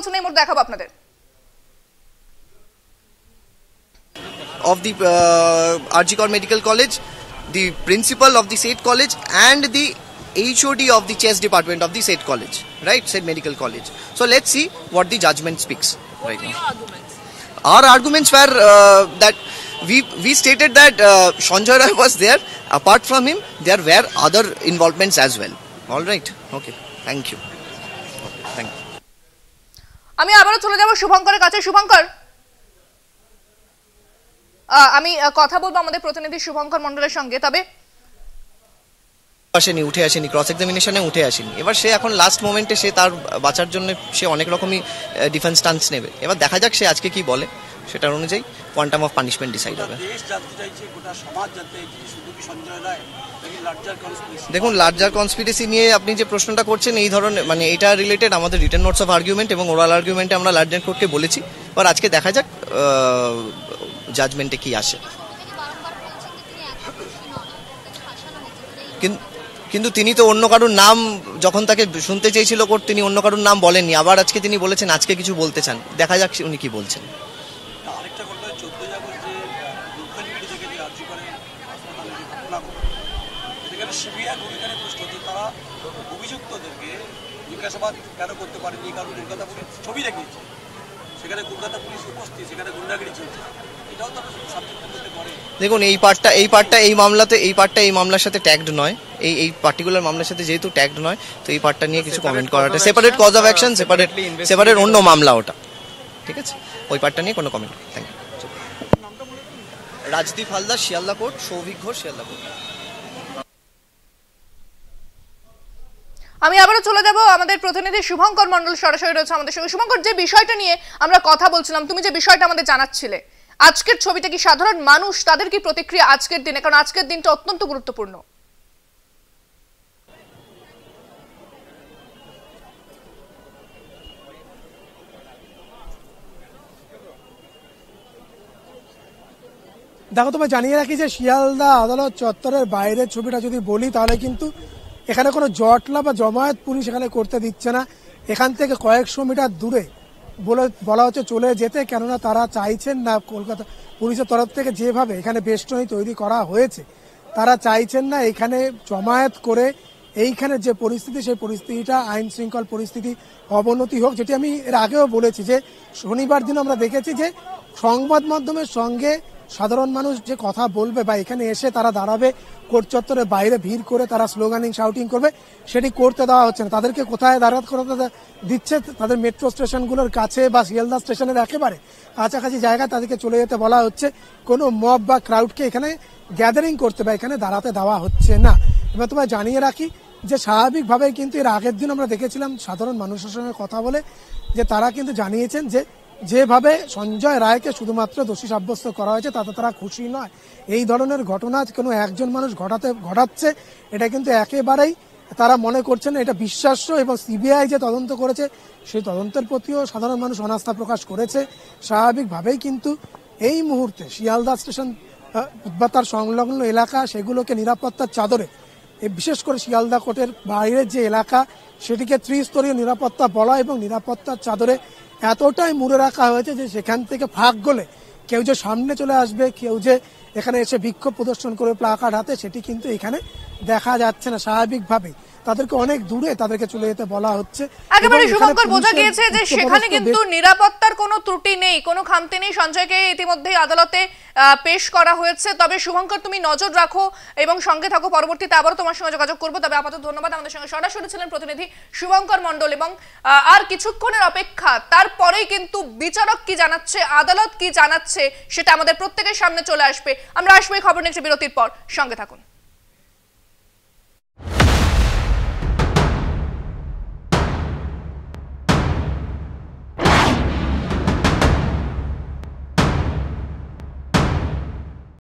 বলছেন এই মুহূর্তে দেখাবো আপনাদের। Of the RG Kar Medical College, the principal of the said college and the HOD of the chess department of the said college, right, said medical college. So let's see what the judgment speaks right now. Our arguments were that we stated that Sanjay Roy was there. Apart from him, there were other involvements as well. All right, okay, thank you. Okay, thank you. আমি আবারও চলে যাব শুভঙ্করের কাছে। শুভঙ্কর, আমি কথা বলবো আমাদের প্রতিনিধি শুভঙ্কর মণ্ডলের সঙ্গে, তবে উঠে আসেনি, ক্রস এক্সামিনেশনে উঠে আসেনি। এবার সে এখন লাস্ট মোমেন্টে সে তার বাঁচার জন্য সে অনেক রকমই ডিফেন্স স্টান্স নেবে। এবার দেখা যাক সে আজকে কি বলে, সেটার অনুযায়ী কোয়ান্টাম অফ পানিশমেন্ট ডিসাইড হবে। দেখুন, লার্জার কনস্পিরেসি নিয়ে আপনি যে প্রশ্নটা করছেন, এই ধরনের মানে এটা রিলেটেড আমাদের রিটেন নোটস অফ আর্গুমেন্ট এবং ওরাল আর্গুমেন্টে আমরা লার্জার কোর্টকে বলেছি। এবার আজকে দেখা যাক জাজমেন্টে কি আসে। কিন্তু তিনি তো অন্য কারোর নাম যখন তাকে শুনতে চেয়েছিল কোর্ট, তিনি অন্য কারোর নাম বলেননি। আবার আজকে তিনি বলেছেন আজকে কিছু বলতে চান, দেখা যাক উনি কি বলছেন। দেখুন, এই পার্টটা এই মামলার সাথে ট্যাগড নয়, এই পার্টিকুলার মামলার সাথে যেহেতু ট্যাগড নয়, তো এই পার্টটা নিয়ে কিছু কমেন্ট করাটা separate cause of action, separate অন্য মামলা ওটা, ঠিক আছে, ওই পার্টটা নিয়ে কোনো comment. Thank you. Rajdeep Haldar, Sealdah court, Souvik Ghosh, Sealdah court. আমি আবারও চলে যাব আমাদের প্রতিনিধি শুভঙ্কর মণ্ডল সরাসরি রয়েছে আমাদের সঙ্গে। শুভঙ্কর, যে বিষয়টা নিয়ে আমরা কথা বলছিলাম, তুমি যে বিষয়টা আমাদের জানাচ্ছিলে, আজকের ছবিটা কি সাধারণ মানুষ, তাদের কি প্রতিক্রিয়া আজকের দিনে, কারণ আজকের দিনটা অত্যন্ত গুরুত্বপূর্ণ। দেখো, তোমায় জানিয়ে রাখি যে শিয়ালদা আদালত চত্বরের বাইরের ছবিটা যদি বলি, তাহলে কিন্তু এখানে কোনো জটলা বা জমায়েত পুলিশ এখানে করতে দিচ্ছে না। এখান থেকে কয়েকশো মিটার দূরে বলা হচ্ছে চলে যেতে, কেননা তারা চাইছেন না, কলকাতা পুলিশের তরফ থেকে যেভাবে এখানে বেষ্টনী তৈরি করা হয়েছে, তারা চাইছেন না এখানে জমায়েত করে এইখানে যে পরিস্থিতি, সেই পরিস্থিতিটা আইন শৃঙ্খল পরিস্থিতি অবনতি হোক। যেটি আমি এর আগেও বলেছি যে শনিবার দিন আমরা দেখেছি যে সংবাদ মাধ্যমের সঙ্গে সাধারণ মানুষ যে কথা বলবে বা এখানে এসে তারা দাঁড়াবে, কোর্ট চত্বরের বাইরে ভিড় করে তারা স্লোগানিং শাউটিং করবে, সেটি করতে দেওয়া হচ্ছে না। তাদেরকে কোথায় দাঁড়াতে করতে দিচ্ছে? তাদের মেট্রো স্টেশনগুলোর কাছে বা শিয়ালদা স্টেশনের একেবারে কাছাকাছি জায়গায় তাদেরকে চলে যেতে বলা হচ্ছে। কোনো মব বা ক্রাউডকে এখানে গ্যাদারিং করতে বা এখানে দাঁড়াতে দেওয়া হচ্ছে না। এবার তোমায় জানিয়ে রাখি যে স্বাভাবিকভাবে কিন্তু এর আগের দিন আমরা দেখেছিলাম সাধারণ মানুষের সঙ্গে কথা বলে যে তারা কিন্তু জানিয়েছেন যে যেভাবে সঞ্জয় রায়কে শুধুমাত্র দোষী সাব্যস্ত করা হয়েছে তাতে তারা খুশি নয়। এই ধরনের ঘটনা কোনো একজন মানুষ ঘটাচ্ছে, এটা কিন্তু একেবারেই তারা মনে করছেন এটা বিশ্বাস্য, এবং সিবিআই যে তদন্ত করেছে সেই তদন্তের প্রতিও সাধারণ মানুষ অনাস্থা প্রকাশ করেছে। স্বাভাবিকভাবেই কিন্তু এই মুহূর্তে শিয়ালদা স্টেশন বা তার সংলগ্ন এলাকা, সেগুলোকে নিরাপত্তার চাদরে, বিশেষ করে শিয়ালদা কোর্টের বাইরের যে এলাকা, সেটিকে ত্রিস্তরীয় নিরাপত্তা বলা এবং নিরাপত্তার চাদরে এতটাই মুড়ে রাখা হয়েছে যে সেখান থেকে ফাঁক গলে কেউ যে সামনে চলে আসবে, কেউ যে এখানে এসে বিক্ষোভ প্রদর্শন করে প্লাকার্ড হাতে, সেটি কিন্তু এখানে দেখা যাচ্ছে না। স্বাভাবিকভাবেই তাদেরকে অনেক দূরে তাদেরকে চলে যেতে বলা হচ্ছে। একেবারে শুভঙ্কর, বোঝা গিয়েছে যে সেখানে কিন্তু নিরাপত্তার কোনো ত্রুটি নেই, কোনো খামতি নেই। সঞ্জয়কে ইতিমধ্যেই আদালতে পেশ করা হয়েছে। তবে শুভঙ্কর, তুমি নজর রাখো এবং সঙ্গে থাকো, পরবর্তীতে আবারও তোমার সঙ্গে যোগাযোগ করবো। তবে আপাতত ধন্যবাদ। আমাদের সঙ্গে সরাসরি ছিলেন প্রতিনিধি শুভঙ্কর মণ্ডল, এবং আর কিছুক্ষণের অপেক্ষা, তারপরেই কিন্তু বিচারক কি জানাচ্ছে, আদালত কি জানাচ্ছে, সেটা আমাদের প্রত্যেকের সামনে চলে আসবে। আমরা আসবো এই খবর নিয়ে একটি বিরতির পর, সঙ্গে থাকুন।